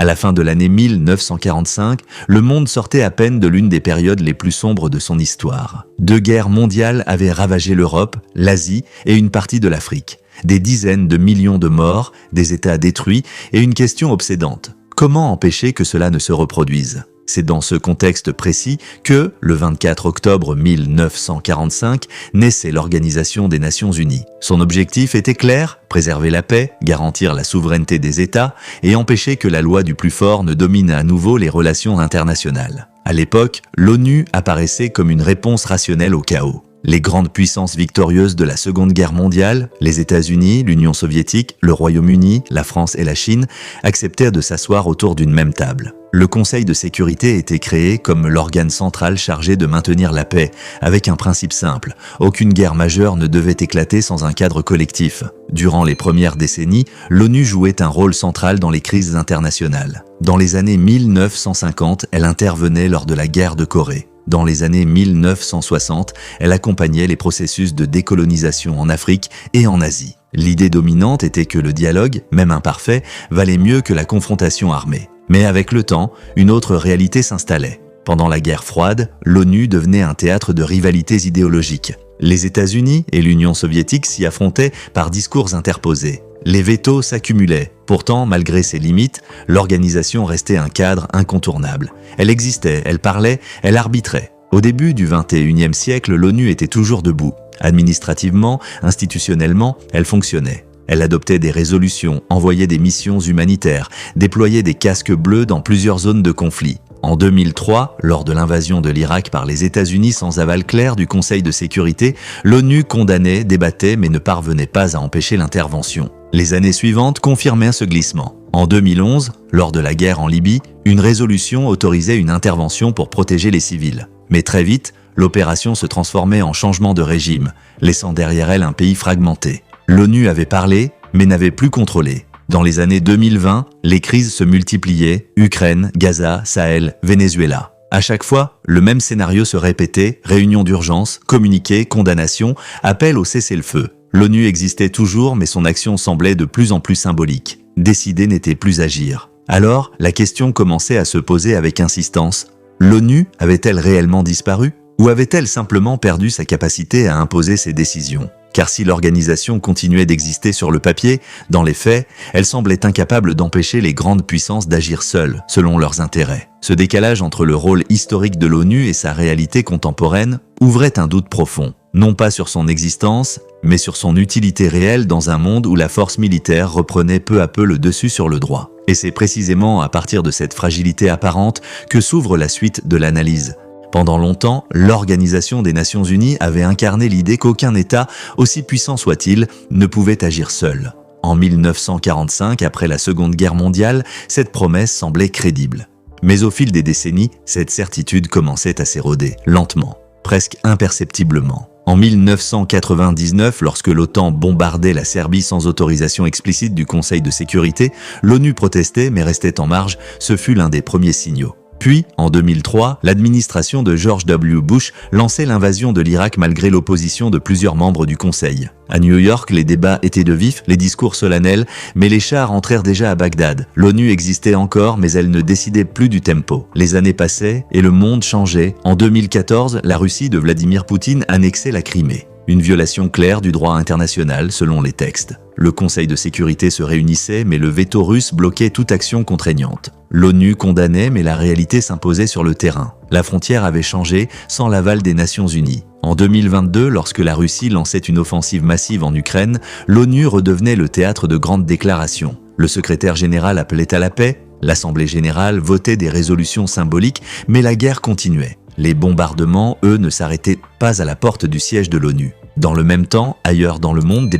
À la fin de l'année 1945, le monde sortait à peine de l'une des périodes les plus sombres de son histoire. 2 guerres mondiales avaient ravagé l'Europe, l'Asie et une partie de l'Afrique. Des dizaines de millions de morts, des États détruits et une question obsédante. Comment empêcher que cela ne se reproduise ? C'est dans ce contexte précis que, le 24 octobre 1945, naissait l'Organisation des Nations Unies. Son objectif était clair, préserver la paix, garantir la souveraineté des États et empêcher que la loi du plus fort ne domine à nouveau les relations internationales. À l'époque, l'ONU apparaissait comme une réponse rationnelle au chaos. Les grandes puissances victorieuses de la Seconde Guerre mondiale, les États-Unis, l'Union soviétique, le Royaume-Uni, la France et la Chine, acceptèrent de s'asseoir autour d'une même table. Le Conseil de sécurité était créé comme l'organe central chargé de maintenir la paix, avec un principe simple. Aucune guerre majeure ne devait éclater sans un cadre collectif. Durant les premières décennies, l'ONU jouait un rôle central dans les crises internationales. Dans les années 1950, elle intervenait lors de la guerre de Corée. Dans les années 1960, elle accompagnait les processus de décolonisation en Afrique et en Asie. L'idée dominante était que le dialogue, même imparfait, valait mieux que la confrontation armée. Mais avec le temps, une autre réalité s'installait. Pendant la guerre froide, l'ONU devenait un théâtre de rivalités idéologiques. Les États-Unis et l'Union soviétique s'y affrontaient par discours interposés. Les vétos s'accumulaient. Pourtant, malgré ses limites, l'organisation restait un cadre incontournable. Elle existait, elle parlait, elle arbitrait. Au début du XXIe siècle, l'ONU était toujours debout. Administrativement, institutionnellement, elle fonctionnait. Elle adoptait des résolutions, envoyait des missions humanitaires, déployait des casques bleus dans plusieurs zones de conflit. En 2003, lors de l'invasion de l'Irak par les États-Unis sans aval clair du Conseil de sécurité, l'ONU condamnait, débattait mais ne parvenait pas à empêcher l'intervention. Les années suivantes confirmèrent ce glissement. En 2011, lors de la guerre en Libye, une résolution autorisait une intervention pour protéger les civils. Mais très vite, l'opération se transformait en changement de régime, laissant derrière elle un pays fragmenté. L'ONU avait parlé, mais n'avait plus contrôlé. Dans les années 2020, les crises se multipliaient, Ukraine, Gaza, Sahel, Venezuela. À chaque fois, le même scénario se répétait, réunion d'urgence, communiqué, condamnation, appel au cessez-le-feu. L'ONU existait toujours, mais son action semblait de plus en plus symbolique. Décider n'était plus agir. Alors, la question commençait à se poser avec insistance. L'ONU avait-elle réellement disparu ? Ou avait-elle simplement perdu sa capacité à imposer ses décisions ? Car si l'organisation continuait d'exister sur le papier, dans les faits, elle semblait incapable d'empêcher les grandes puissances d'agir seules, selon leurs intérêts. Ce décalage entre le rôle historique de l'ONU et sa réalité contemporaine ouvrait un doute profond, non pas sur son existence, mais sur son utilité réelle dans un monde où la force militaire reprenait peu à peu le dessus sur le droit. Et c'est précisément à partir de cette fragilité apparente que s'ouvre la suite de l'analyse. Pendant longtemps, l'Organisation des Nations Unies avait incarné l'idée qu'aucun État, aussi puissant soit-il, ne pouvait agir seul. En 1945, après la Seconde Guerre mondiale, cette promesse semblait crédible. Mais au fil des décennies, cette certitude commençait à s'éroder, lentement, presque imperceptiblement. En 1999, lorsque l'OTAN bombardait la Serbie sans autorisation explicite du Conseil de sécurité, l'ONU protestait mais restait en marge, ce fut l'un des premiers signaux. Puis, en 2003, l'administration de George W. Bush lançait l'invasion de l'Irak malgré l'opposition de plusieurs membres du Conseil. À New York, les débats étaient de vifs, les discours solennels, mais les chars entrèrent déjà à Bagdad. L'ONU existait encore, mais elle ne décidait plus du tempo. Les années passaient et le monde changeait. En 2014, la Russie de Vladimir Poutine annexait la Crimée. Une violation claire du droit international selon les textes. Le Conseil de sécurité se réunissait, mais le veto russe bloquait toute action contraignante. L'ONU condamnait, mais la réalité s'imposait sur le terrain. La frontière avait changé sans l'aval des Nations Unies. En 2022, lorsque la Russie lançait une offensive massive en Ukraine, l'ONU redevenait le théâtre de grandes déclarations. Le secrétaire général appelait à la paix, l'Assemblée générale votait des résolutions symboliques, mais la guerre continuait. Les bombardements, eux, ne s'arrêtaient pas à la porte du siège de l'ONU. Dans le même temps, ailleurs dans le monde,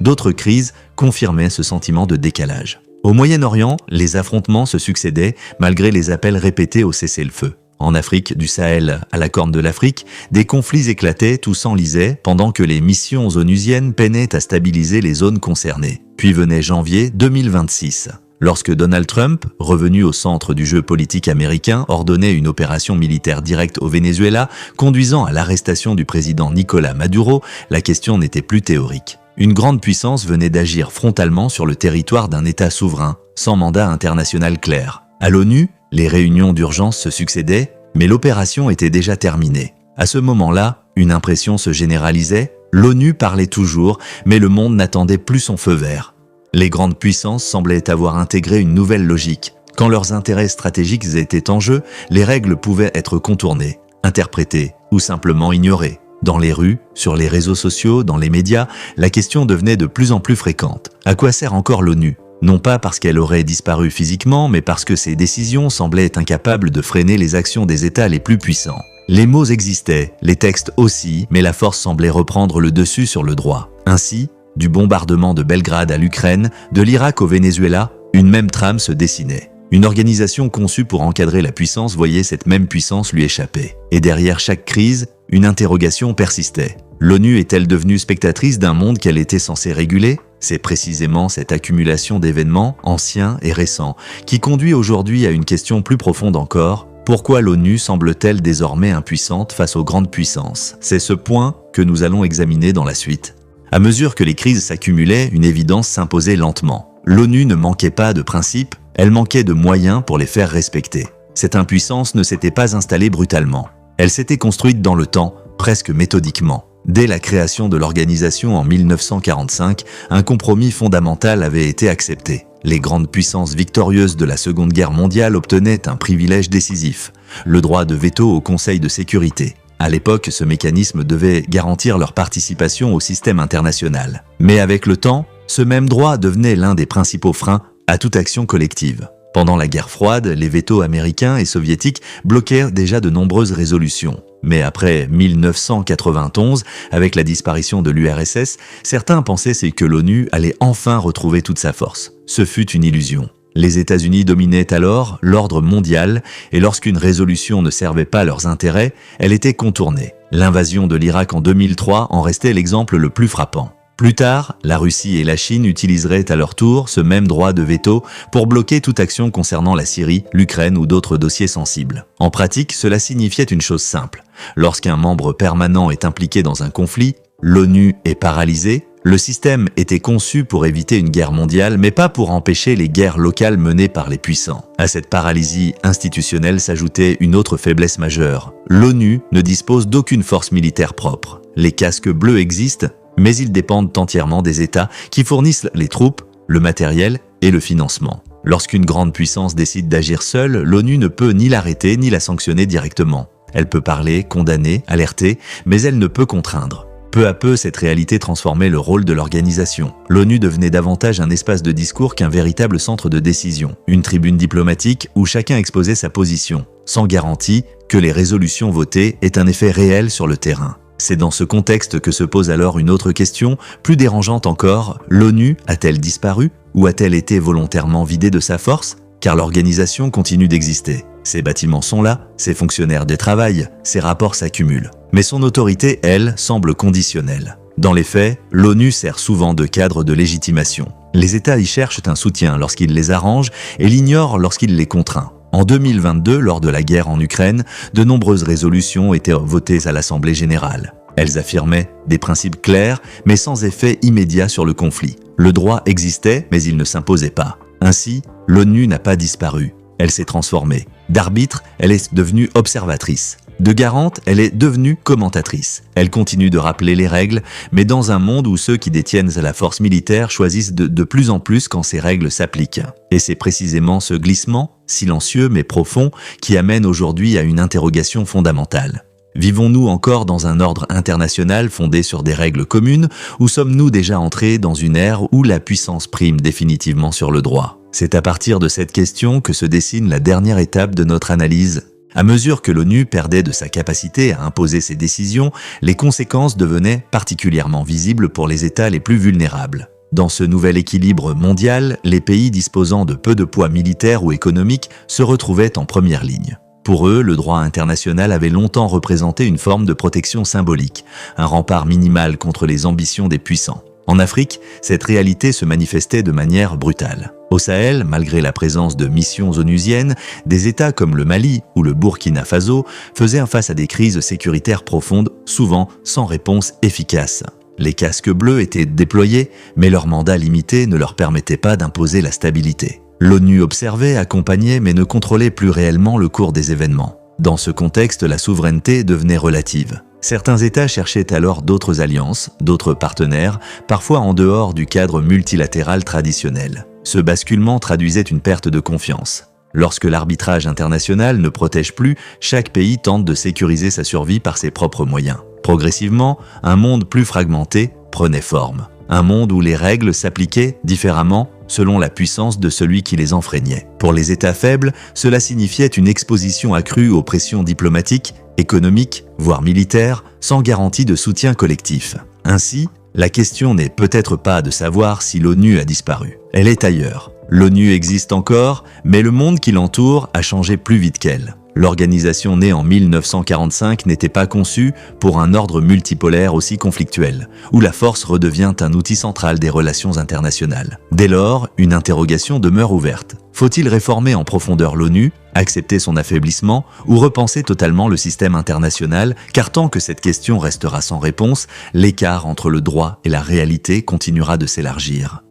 d'autres crises confirmaient ce sentiment de décalage. Au Moyen-Orient, les affrontements se succédaient malgré les appels répétés au cessez-le-feu. En Afrique, du Sahel à la Corne de l'Afrique, des conflits éclataient, tout s'enlisait, pendant que les missions onusiennes peinaient à stabiliser les zones concernées. Puis venait janvier 2026. Lorsque Donald Trump, revenu au centre du jeu politique américain, ordonnait une opération militaire directe au Venezuela, conduisant à l'arrestation du président Nicolás Maduro, la question n'était plus théorique. Une grande puissance venait d'agir frontalement sur le territoire d'un État souverain, sans mandat international clair. À l'ONU, les réunions d'urgence se succédaient, mais l'opération était déjà terminée. À ce moment-là, une impression se généralisait, l'ONU parlait toujours, mais le monde n'attendait plus son feu vert. Les grandes puissances semblaient avoir intégré une nouvelle logique. Quand leurs intérêts stratégiques étaient en jeu, les règles pouvaient être contournées, interprétées ou simplement ignorées. Dans les rues, sur les réseaux sociaux, dans les médias, la question devenait de plus en plus fréquente. À quoi sert encore l'ONU ? Non pas parce qu'elle aurait disparu physiquement, mais parce que ses décisions semblaient incapables de freiner les actions des États les plus puissants. Les mots existaient, les textes aussi, mais la force semblait reprendre le dessus sur le droit. Ainsi, du bombardement de Belgrade à l'Ukraine, de l'Irak au Venezuela, une même trame se dessinait. Une organisation conçue pour encadrer la puissance voyait cette même puissance lui échapper. Et derrière chaque crise, une interrogation persistait. L'ONU est-elle devenue spectatrice d'un monde qu'elle était censée réguler ? C'est précisément cette accumulation d'événements, anciens et récents, qui conduit aujourd'hui à une question plus profonde encore. Pourquoi l'ONU semble-t-elle désormais impuissante face aux grandes puissances ? C'est ce point que nous allons examiner dans la suite. À mesure que les crises s'accumulaient, une évidence s'imposait lentement. L'ONU ne manquait pas de principes, elle manquait de moyens pour les faire respecter. Cette impuissance ne s'était pas installée brutalement. Elle s'était construite dans le temps, presque méthodiquement. Dès la création de l'organisation en 1945, un compromis fondamental avait été accepté. Les grandes puissances victorieuses de la Seconde Guerre mondiale obtenaient un privilège décisif, le droit de veto au Conseil de sécurité. À l'époque, ce mécanisme devait garantir leur participation au système international. Mais avec le temps, ce même droit devenait l'un des principaux freins à toute action collective. Pendant la guerre froide, les vétos américains et soviétiques bloquèrent déjà de nombreuses résolutions. Mais après 1991, avec la disparition de l'URSS, certains pensaient que l'ONU allait enfin retrouver toute sa force. Ce fut une illusion. Les États-Unis dominaient alors l'ordre mondial et lorsqu'une résolution ne servait pas leurs intérêts, elle était contournée. L'invasion de l'Irak en 2003 en restait l'exemple le plus frappant. Plus tard, la Russie et la Chine utiliseraient à leur tour ce même droit de veto pour bloquer toute action concernant la Syrie, l'Ukraine ou d'autres dossiers sensibles. En pratique, cela signifiait une chose simple. Lorsqu'un membre permanent est impliqué dans un conflit, l'ONU est paralysée. Le système était conçu pour éviter une guerre mondiale, mais pas pour empêcher les guerres locales menées par les puissants. À cette paralysie institutionnelle s'ajoutait une autre faiblesse majeure. L'ONU ne dispose d'aucune force militaire propre. Les casques bleus existent, mais ils dépendent entièrement des États qui fournissent les troupes, le matériel et le financement. Lorsqu'une grande puissance décide d'agir seule, l'ONU ne peut ni l'arrêter ni la sanctionner directement. Elle peut parler, condamner, alerter, mais elle ne peut contraindre. Peu à peu, cette réalité transformait le rôle de l'organisation. L'ONU devenait davantage un espace de discours qu'un véritable centre de décision, une tribune diplomatique où chacun exposait sa position, sans garantie que les résolutions votées aient un effet réel sur le terrain. C'est dans ce contexte que se pose alors une autre question, plus dérangeante encore. L'ONU a-t-elle disparu ou a-t-elle été volontairement vidée de sa force ? Car l'organisation continue d'exister. Ses bâtiments sont là, ses fonctionnaires y travaillent, ses rapports s'accumulent. Mais son autorité, elle, semble conditionnelle. Dans les faits, l'ONU sert souvent de cadre de légitimation. Les États y cherchent un soutien lorsqu'ils les arrangent et l'ignorent lorsqu'ils les contraint. En 2022, lors de la guerre en Ukraine, de nombreuses résolutions étaient votées à l'Assemblée générale. Elles affirmaient des principes clairs, mais sans effet immédiat sur le conflit. Le droit existait, mais il ne s'imposait pas. Ainsi, l'ONU n'a pas disparu. Elle s'est transformée. D'arbitre, elle est devenue observatrice. De garante, elle est devenue commentatrice. Elle continue de rappeler les règles, mais dans un monde où ceux qui détiennent la force militaire choisissent de plus en plus quand ces règles s'appliquent. Et c'est précisément ce glissement, silencieux mais profond, qui amène aujourd'hui à une interrogation fondamentale. Vivons-nous encore dans un ordre international fondé sur des règles communes, ou sommes-nous déjà entrés dans une ère où la puissance prime définitivement sur le droit ? C'est à partir de cette question que se dessine la dernière étape de notre analyse. À mesure que l'ONU perdait de sa capacité à imposer ses décisions, les conséquences devenaient particulièrement visibles pour les États les plus vulnérables. Dans ce nouvel équilibre mondial, les pays disposant de peu de poids militaire ou économique se retrouvaient en première ligne. Pour eux, le droit international avait longtemps représenté une forme de protection symbolique, un rempart minimal contre les ambitions des puissants. En Afrique, cette réalité se manifestait de manière brutale. Au Sahel, malgré la présence de missions onusiennes, des États comme le Mali ou le Burkina Faso faisaient face à des crises sécuritaires profondes, souvent sans réponse efficace. Les casques bleus étaient déployés, mais leur mandat limité ne leur permettait pas d'imposer la stabilité. L'ONU observait, accompagnait, mais ne contrôlait plus réellement le cours des événements. Dans ce contexte, la souveraineté devenait relative. Certains États cherchaient alors d'autres alliances, d'autres partenaires, parfois en dehors du cadre multilatéral traditionnel. Ce basculement traduisait une perte de confiance. Lorsque l'arbitrage international ne protège plus, chaque pays tente de sécuriser sa survie par ses propres moyens. Progressivement, un monde plus fragmenté prenait forme. Un monde où les règles s'appliquaient différemment selon la puissance de celui qui les enfreignait. Pour les États faibles, cela signifiait une exposition accrue aux pressions diplomatiques, économiques, voire militaires, sans garantie de soutien collectif. Ainsi, la question n'est peut-être pas de savoir si l'ONU a disparu. Elle est ailleurs. L'ONU existe encore, mais le monde qui l'entoure a changé plus vite qu'elle. L'organisation née en 1945 n'était pas conçue pour un ordre multipolaire aussi conflictuel, où la force redevient un outil central des relations internationales. Dès lors, une interrogation demeure ouverte. Faut-il réformer en profondeur l'ONU, accepter son affaiblissement ou repenser totalement le système international, car tant que cette question restera sans réponse, l'écart entre le droit et la réalité continuera de s'élargir.